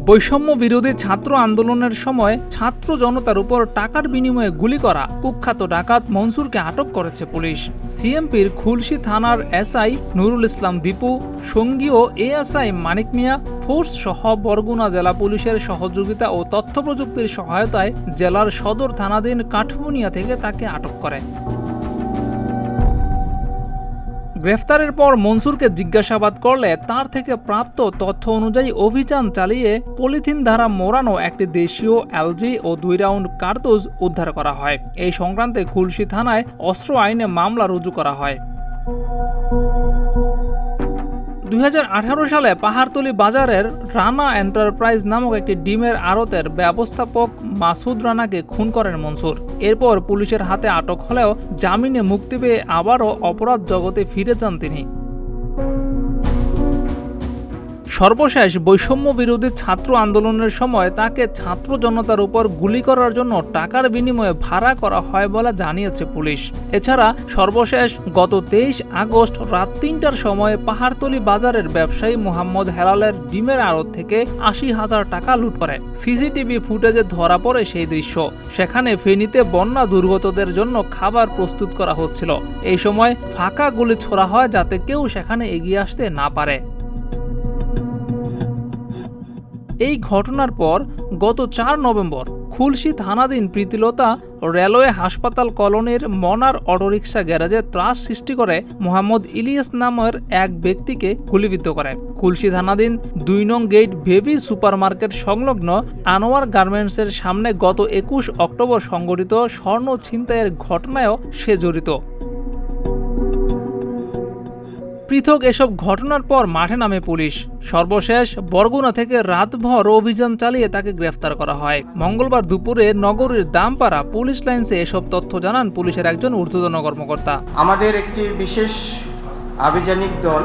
বৈষম্য বিরোধী ছাত্র আন্দোলনের সময় ছাত্র জনতার উপর টাকার বিনিময়ে গুলি করা কুখ্যাত ডাকাত মনসুরকে আটক করেছে পুলিশ। সিএমপির খুলশী থানার এসআই নুরুল ইসলাম দীপু, সঙ্গীয় এএসআই মানিক মিয়া, ফোর্স সহ বরগুনা জেলা পুলিশের সহযোগিতা ও তথ্য প্রযুক্তির সহায়তায় জেলার সদর থানাধীন কাঠমুনিয়া থেকে তাকে আটক করে। গ্রেফতারের পর মনসুরকে জিজ্ঞাসাবাদ করলে তার থেকে প্রাপ্ত তথ্য অনুযায়ী অভিযান চালিয়ে পলিথিন দ্বারা মোড়ানো একটি দেশীয় এলজি ও 2 রাউন্ড কার্তুজ উদ্ধার করা হয়। এই সংক্রান্তে খুলশী থানায় অস্ত্র আইনে মামলা রুজু করা হয়। 2018 সালে পাহাড়তলী বাজারের রানা এন্টারপ্রাইজ নামক একটি ডিমের আড়তের ব্যবস্থাপক মাসুদ রানাকে খুন করেন মনসুর। এরপর পুলিশের হাতে আটক হলেও জামিনে মুক্তি পেয়ে আবারও অপরাধ জগতে ফিরে যান তিনি। সর্বশেষ বৈষম্য বিরোধী ছাত্র আন্দোলনের সময় তাকে ছাত্র জনতার উপর গুলি করার জন্য টাকার বিনিময়ে ভাড়া করা হয় বলে জানিয়েছে পুলিশ। এছাড়া সর্বশেষ গত 23 আগস্ট রাত 3টার সময় পাহাড়তলী বাজারের ব্যবসায়ী মোহাম্মদ হেলালের ডিমের আড়ত থেকে 80,000 টাকা লুট করে। সিসিটিভি ফুটেজে ধরা পড়ে সেই দৃশ্য। সেখানে ফেনীতে বন্যা দুর্গতদের জন্য খাবার প্রস্তুত করা হচ্ছিল। এই সময় ফাঁকা গুলি ছোড়া হয় যাতে কেউ সেখানে এগিয়ে আসতে না পারে। এই ঘটনার পর গত 4 নভেম্বর খুলশী থানাধীন প্রীতিলতা রেলওয়ে হাসপাতাল কলোনির মনার অটোরিকশা গ্যারেজে ত্রাস সৃষ্টি করে মোহাম্মদ ইলিয়াস নামের এক ব্যক্তিকে গুলিবিদ্ধ করে। খুলশী থানাধীন 2 নং গেট বেবি সুপারমার্কেট সংলগ্ন আনোয়ার গার্মেন্টসের সামনে গত 21 অক্টোবর সংঘটিত স্বর্ণ ছিনতাইয়ের ঘটনায়ও সে জড়িত। পৃথক এসব ঘটনার পর মাঠে নামে পুলিশ। সর্বশেষ বরগুনা থেকে রাতভর অভিযান চালিয়ে তাকে গ্রেফতার করা হয়। মঙ্গলবার দুপুরে নগরীর দামপাড়া পুলিশ লাইন্সে এসব তথ্য জানান পুলিশের একজন ঊর্ধ্বতন কর্মকর্তা। আমাদের একটি বিশেষ আভিযানিক দল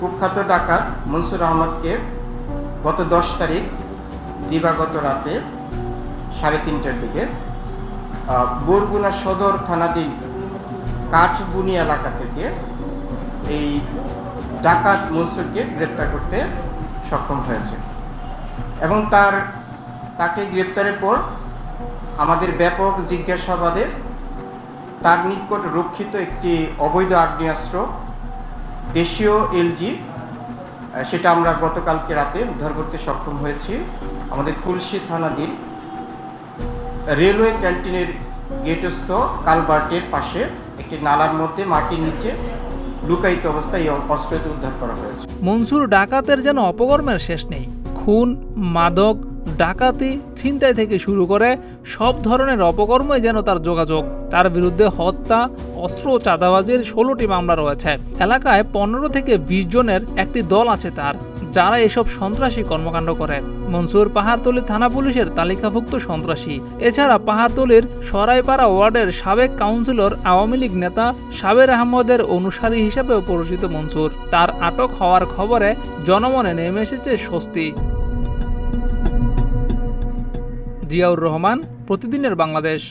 কুখ্যাত ডাকাত মনসুর আহমদকে গত 10 তারিখ দিবাগত রাতে 3:30টার দিকে বরগুনা সদর থানাধীন কাঠবুনিয়া এলাকা থেকে এই ডাকাত মনসুরকে গ্রেপ্তার করতে সক্ষম হয়েছে এবং তাকে গ্রেপ্তারের পর আমাদের ব্যাপক জিজ্ঞাসাবাদে তার নিকট রক্ষিত একটি অবৈধ আগ্নেয়াস্ত্র দেশীয় এলজি সেটা আমরা গতকালকে রাতে উদ্ধার করতে সক্ষম হয়েছি। আমাদের খুলশী থানাধীন রেলওয়ে ক্যান্টিনের গেটস্থ কালভার্টের পাশে একটি নালার মধ্যে মাটির নিচে লুকায়িত অবস্থায় এই অস্ত্রটি উদ্ধার করা হয়েছে। মনসুর ডাকাতের যেন অপকর্মের শেষ নেই। খুন, মাদক, ডাকাতি, ছিনতাই থেকে শুরু করে সব ধরনের অপকর্মই যেন তার যোগাযোগ। তার বিরুদ্ধে হত্যা, অস্ত্র ও চাঁদাবাজির 16টি মামলা রয়েছে। এলাকায় 15 থেকে 20 জনের একটি দল আছে তার, যারা এসব সন্ত্রাসী কর্মকাণ্ড করে। মনসুর পাহাড়তলী থানা পুলিশের তালিকাভুক্ত সন্ত্রাসী। এছাড়া পাহাড়তলীর সরাইপাড়া ওয়ার্ডের সাবেক কাউন্সিলর আওয়ামী লীগ নেতা সাবের আহমদের অনুসারী হিসেবেও পরিচিত মনসুর। তার আটক হওয়ার খবরে জনমনে নেমে এসেছে স্বস্তি। জিয়াউর রহমান, প্রতিদিনের বাংলাদেশ।